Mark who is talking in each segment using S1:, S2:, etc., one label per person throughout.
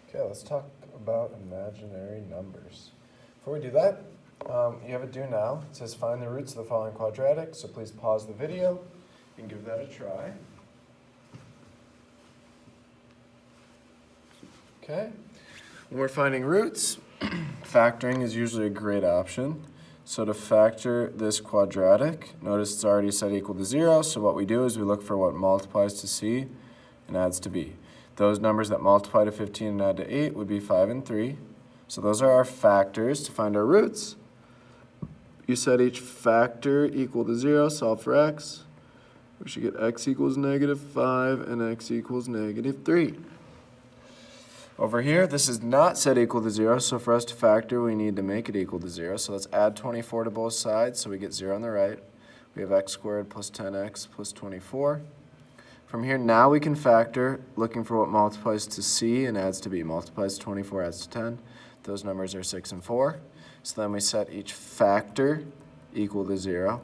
S1: Okay, let's talk about imaginary numbers. Before we do that, you have a do now. It says find the roots of the following quadratic, so please pause the video and give that a try. Okay, when we're finding roots, factoring is usually a great option. So to factor this quadratic, notice it's already set equal to 0, so what we do is we look for what multiplies to C and adds to B. Those numbers that multiply to 15 and add to 8 would be 5 and 3. So those are our factors to find our roots. You set each factor equal to 0, solve for x. We should get x equals -5 and x equals -3. Over here, this is not set equal to 0, so for us to factor, we need to make it equal to 0. So let's add 24 to both sides, so we get 0 on the right. We have x squared plus 10x plus 24. From here, now we can factor, looking for what multiplies to C and adds to B. Multiplies to 24, adds to 10. Those numbers are 6 and 4. So then we set each factor equal to 0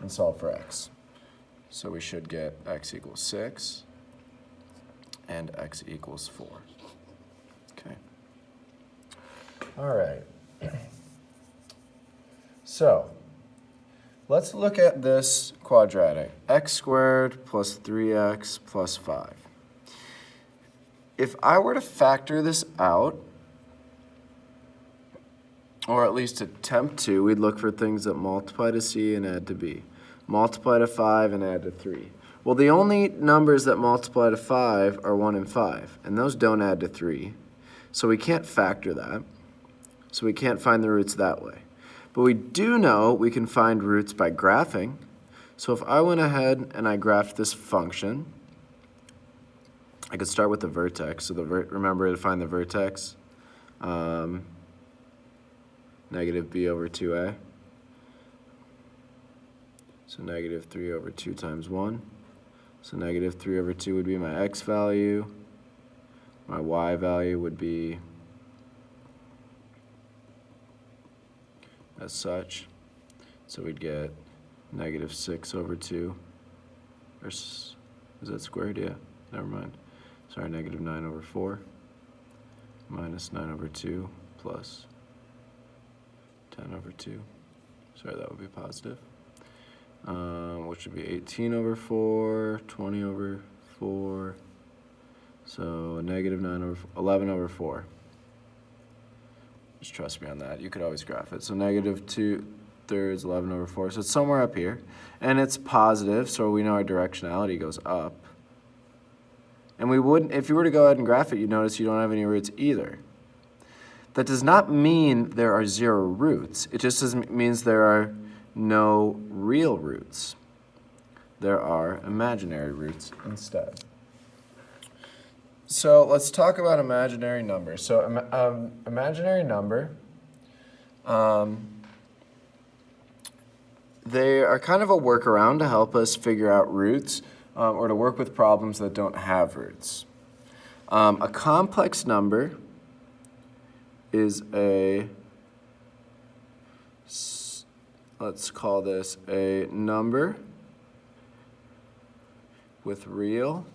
S1: and solve for x. So we should get x equals 6 and x equals 4. Okay. All right. So let's look at this quadratic. X squared plus 3x plus 5. If I were to factor this out, or at least attempt to, we'd look for things that multiply to C and add to B. Multiply to 5 and add to 3. Well, the only numbers that multiply to 5 are 1 and 5, and those don't add to 3. So we can't factor that. So we can't find the roots that way. But we do know we can find roots by graphing. So if I went ahead and I graphed this function, I could start with the vertex. So remember to find the vertex, negative b over 2a. So negative 3 over 2 times 1. So negative 3 over 2 would be my x value. My y value would be as such. So we'd get negative 6 over 2. Or is that squared? Yeah, never mind. Sorry, negative 9 over 4 minus 9 over 2 plus 10 over 2. Sorry, that would be positive. Which would be 18 over 4, 20 over 4. So negative 9 over 11 over 4. Just trust me on that. You could always graph it. So negative 2/3, 11 over 4. So it's somewhere up here. And it's positive, so we know our directionality goes up. And we wouldn't, if you were to go ahead and graph it, you'd notice you don't have any roots either. That does not mean there are 0 roots. It just means there are no real roots. There are imaginary roots instead. So let's talk about imaginary numbers. So imaginary number, they are kind of a workaround to help us figure out roots or to work with problems that don't have roots. A complex number is let's call this a number with real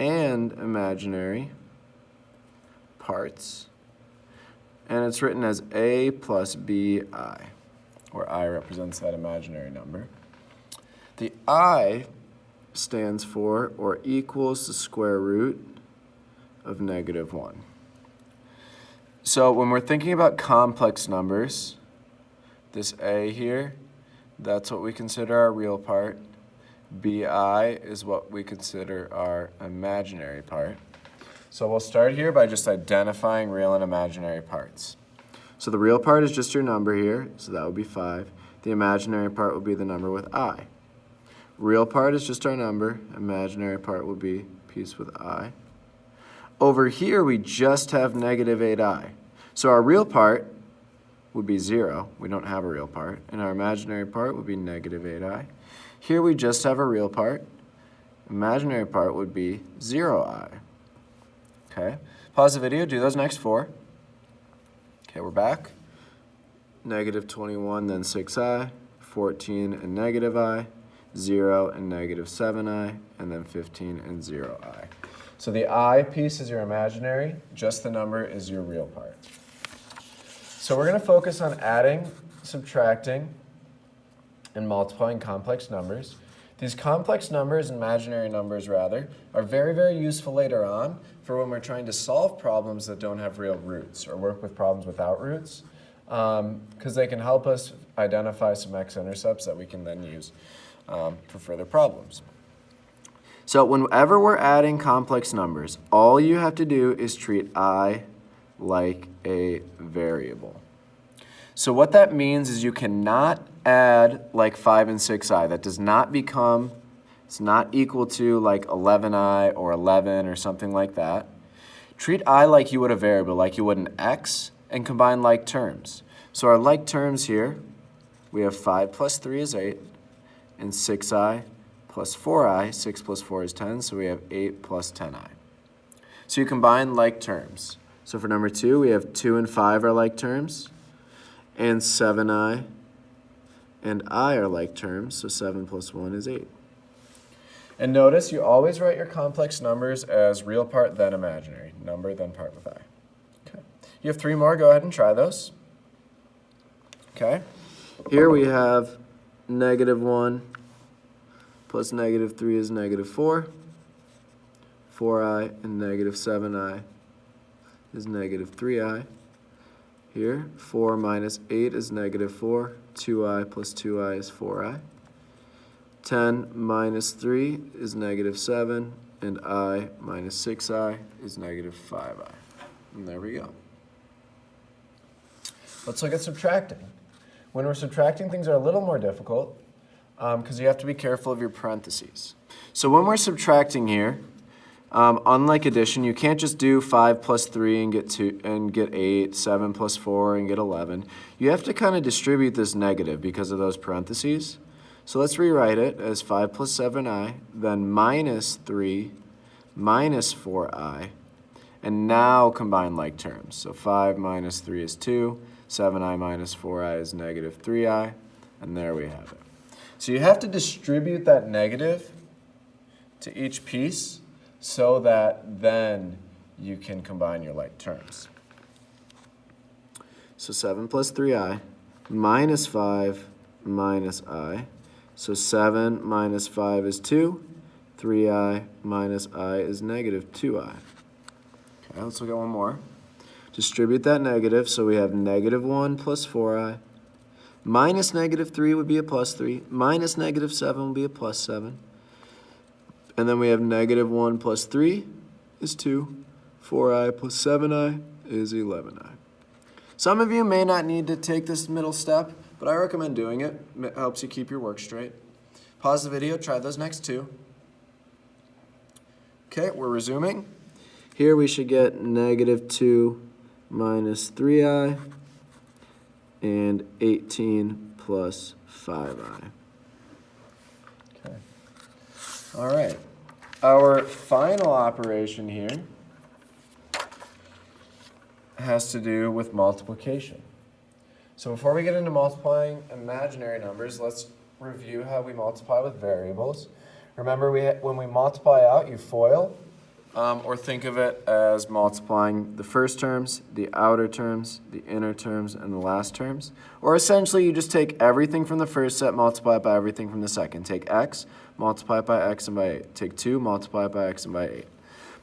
S1: and imaginary parts, and it's written as a plus bi, where I represents that imaginary number. The I stands for or equals the square root of -1. So when we're thinking about complex numbers, this a here, that's what we consider our real part. bi is what we consider our imaginary part. So we'll start here by just identifying real and imaginary parts. So the real part is just your number here, so that would be 5. The imaginary part would be the number with I. Real part is just our number. Imaginary part would be piece with I. Over here, we just have -8i. So our real part would be 0. We don't have a real part. And our imaginary part would be -8i. Here we just have a real part. Imaginary part would be 0i. Okay, pause the video, do those next 4. Okay, we're back. -21, then 6i, 14 and -i, 0 and -7i, and then 15 and 0i. So the I piece is your imaginary, just the number is your real part. So we're going to focus on adding, subtracting, and multiplying complex numbers. These complex numbers, imaginary numbers rather, are very, very useful later on for when we're trying to solve problems that don't have real roots or work with problems without roots, because they can help us identify some x-intercepts that we can then use for further problems. So whenever we're adding complex numbers, all you have to do is treat I like a variable. So what that means is you cannot add like 5 and 6i. That does not become, it's not equal to like 11i or 11 or something like that. Treat I like you would a variable, like you would an x, and combine like terms. So our like terms here, we have 5 plus 3 is 8, and 6i plus 4i, 6 plus 4 is 10, so we have 8 plus 10i. So you combine like terms. So for number 2, we have 2 and 5 are like terms, and 7i and I are like terms, so 7 plus 1 is 8. And notice you always write your complex numbers as real part, then imaginary. Number, then part with I. Okay. You have 3 more. Go ahead and try those. Okay. Here we have -1 plus -3 is -4. 4i and -7i is -3i. Here, 4 minus 8 is -4. 2i plus 2i is 4i. 10 minus 3 is -7. And I minus 6i is -5i. And there we go. Let's look at subtracting. When we're subtracting, things are a little more difficult because you have to be careful of your parentheses. So when we're subtracting here, unlike addition, you can't just do 5 plus 3 and get 2 and get 8, 7 plus 4 and get 11. You have to kind of distribute this negative because of those parentheses. So let's rewrite it as 5 plus 7i, then minus 3 minus 4i, and now combine like terms. So 5 minus 3 is 2, 7i minus 4i is -3i, and there we have it. So you have to distribute that negative to each piece so that then you can combine your like terms. So 7 plus 3i minus 5 minus I. So 7 minus 5 is 2. 3i minus I is -2i. Okay, let's look at one more. Distribute that negative, so we have -1 plus 4i. Minus -3 would be a plus 3. Minus -7 would be a plus 7. And then we have -1 plus 3 is 2. 4i plus 7i is 11i. Some of you may not need to take this middle step, but I recommend doing it. It helps you keep your work straight. Pause the video, try those next 2. Okay, we're resuming. Here we should get -2 minus 3i and 18 plus 5i. Okay. All right. Our final operation here has to do with multiplication. So before we get into multiplying imaginary numbers, let's review how we multiply with variables. Remember, when we multiply out, you FOIL, or think of it as multiplying the first terms, the outer terms, the inner terms, and the last terms. Or essentially, you just take everything from the first set, multiply it by everything from the second. Take x, multiply it by x and by 8. Take 2, multiply it by x and by 8.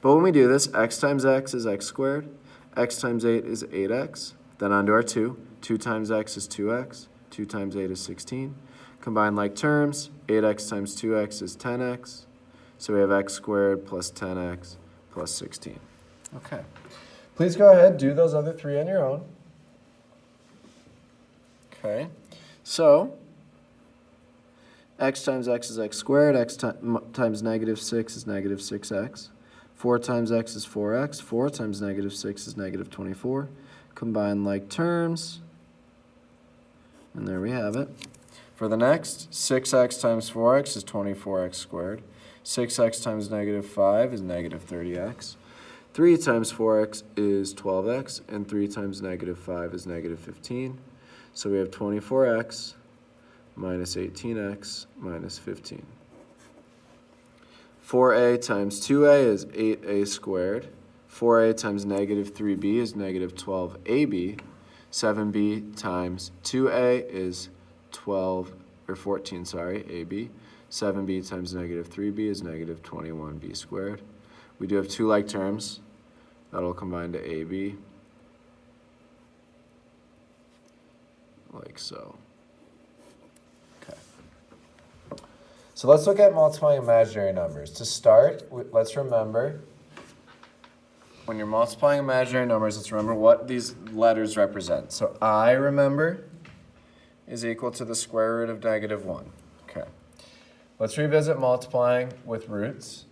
S1: But when we do this, x times x is x squared. X times 8 is 8x. Then onto our 2. 2 times x is 2x. 2 times 8 is 16. Combine like terms. 8x times 2x is 10x. So we have x squared plus 10x plus 16. Okay. Please go ahead, do those other 3 on your own. Okay. So x times x is x squared. X times -6 is -6x. 4 times x is 4x. 4 times -6 is -24. Combine like terms. And there we have it. For the next, 6x times 4x is 24x squared. 6x times -5 is -30x. 3 times 4x is 12x, and 3 times -5 is -15. So we have 24x minus 18x minus 15. 4a times 2a is 8a squared. 4a times negative 3b is negative 12ab. 7b times 2a is 14, ab. 7b times negative 3b is negative 21b squared. We do have two like terms. That'll combine to ab, like so. Okay. So let's look at multiplying imaginary numbers. To start, let's remember, when you're multiplying imaginary numbers, let's remember what these letters represent. So I, remember, is equal to the square root of negative 1. Okay. Let's revisit multiplying with roots.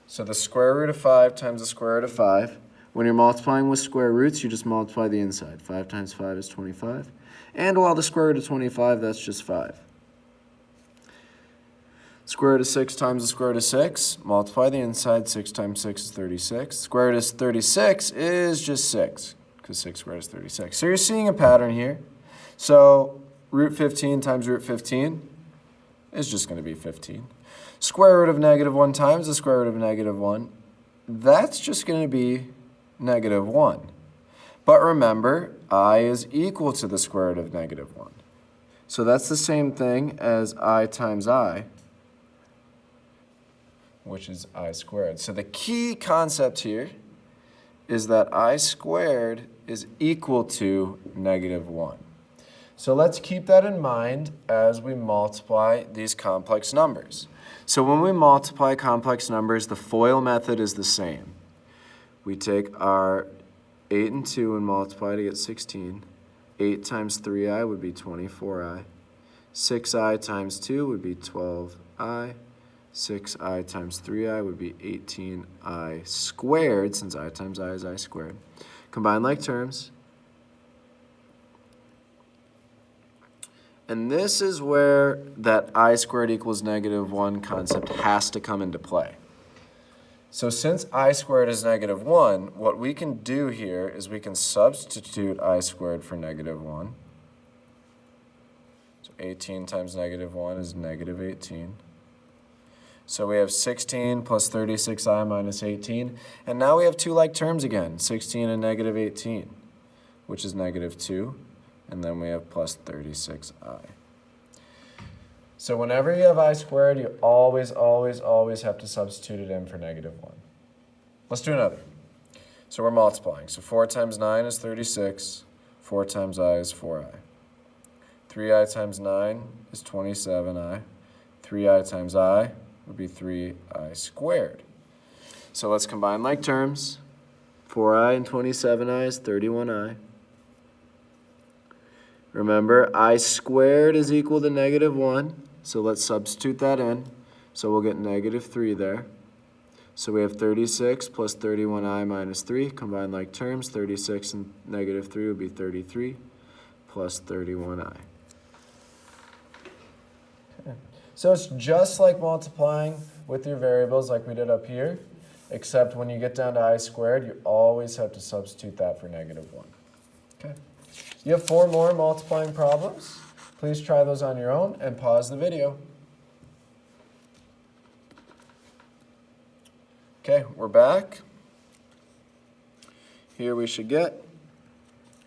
S1: So the square root of 5 times the square root of 5. When you're multiplying with square roots, you just multiply the inside. 5 times 5 is 25. And while the square root of 25, that's just 5. Square root of 6 times the square root of 6. Multiply the inside. 6 times 6 is 36. Square root of 36 is just 6, because 6 squared is 36. So you're seeing a pattern here. So root 15 times root 15 is just going to be 15. Square root of negative 1 times the square root of negative 1, that's just going to be negative 1. But remember, I is equal to the square root of negative 1. So that's the same thing as I times I, which is I squared. So the key concept here is that I squared is equal to negative 1. So let's keep that in mind as we multiply these complex numbers. So when we multiply complex numbers, the FOIL method is the same. We take our 8 and 2 and multiply to get 16. 8 times 3i would be 24i. 6i times 2 would be 12i. 6i times 3i would be 18i squared, since I times I is I squared. Combine like terms. And this is where that I squared equals negative 1 concept has to come into play. So since I squared is negative 1, what we can do here is we can substitute I squared for negative 1. So 18 times negative 1 is negative 18. So we have 16 plus 36i minus 18. And now we have two like terms again, 16 and negative 18, which is negative 2. And then we have plus 36i. So whenever you have I squared, you always have to substitute it in for negative 1. Let's do another. So we're multiplying. So 4 times 9 is 36. 4 times I is 4i. 3i times 9 is 27i. 3i times I would be 3i squared. So let's combine like terms. 4i and 27i is 31i. Remember, I squared is equal to negative 1, so let's substitute that in. So we'll get negative 3 there. So we have 36 plus 31i minus 3. Combine like terms, 36 and negative 3 would be 33 plus 31i. Okay. So it's just like multiplying with your variables like we did up here, except when you get down to I squared, you always have to substitute that for negative 1. Okay. You have 4 more multiplying problems. Please try those on your own and pause the video. Okay, we're back. Here we should get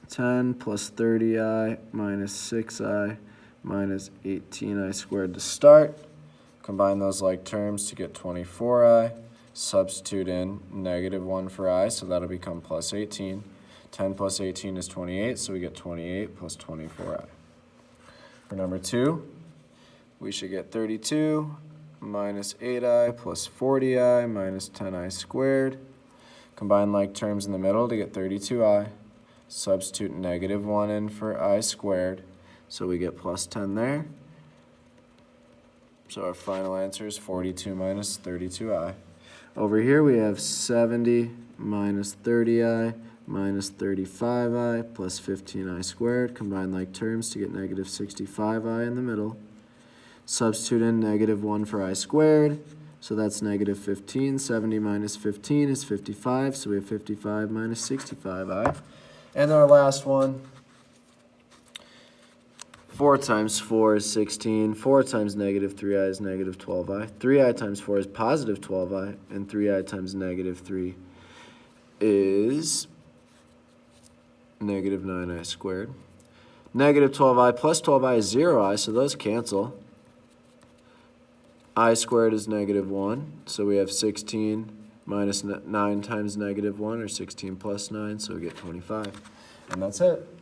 S1: 10 plus 30i minus 6i minus 18i squared to start. Combine those like terms to get 24i. Substitute in negative 1 for I, so that'll become plus 18. 10 plus 18 is 28, so we get 28 plus 24i. For number 2, we should get 32 minus 8i plus 40i minus 10i squared. Combine like terms in the middle to get 32i. Substitute negative 1 in for I squared, so we get plus 10 there. So our final answer is 42 minus 32i. Over here we have 70 minus 30i minus 35i plus 15i squared. Combine like terms to get negative 65i in the middle. Substitute in negative 1 for I squared, so that's negative 15. 70 minus 15 is 55, so we have 55 minus 65i. And our last one, 4 times 4 is 16. 4 times negative 3i is negative 12i. 3i times 4 is positive 12i. And 3i times negative 3 is negative 9i squared. Negative 12i plus 12i is 0i, so those cancel. I squared is negative 1, so we have 16 minus 9 times negative 1, or 16 plus 9, so we get 25. And that's it.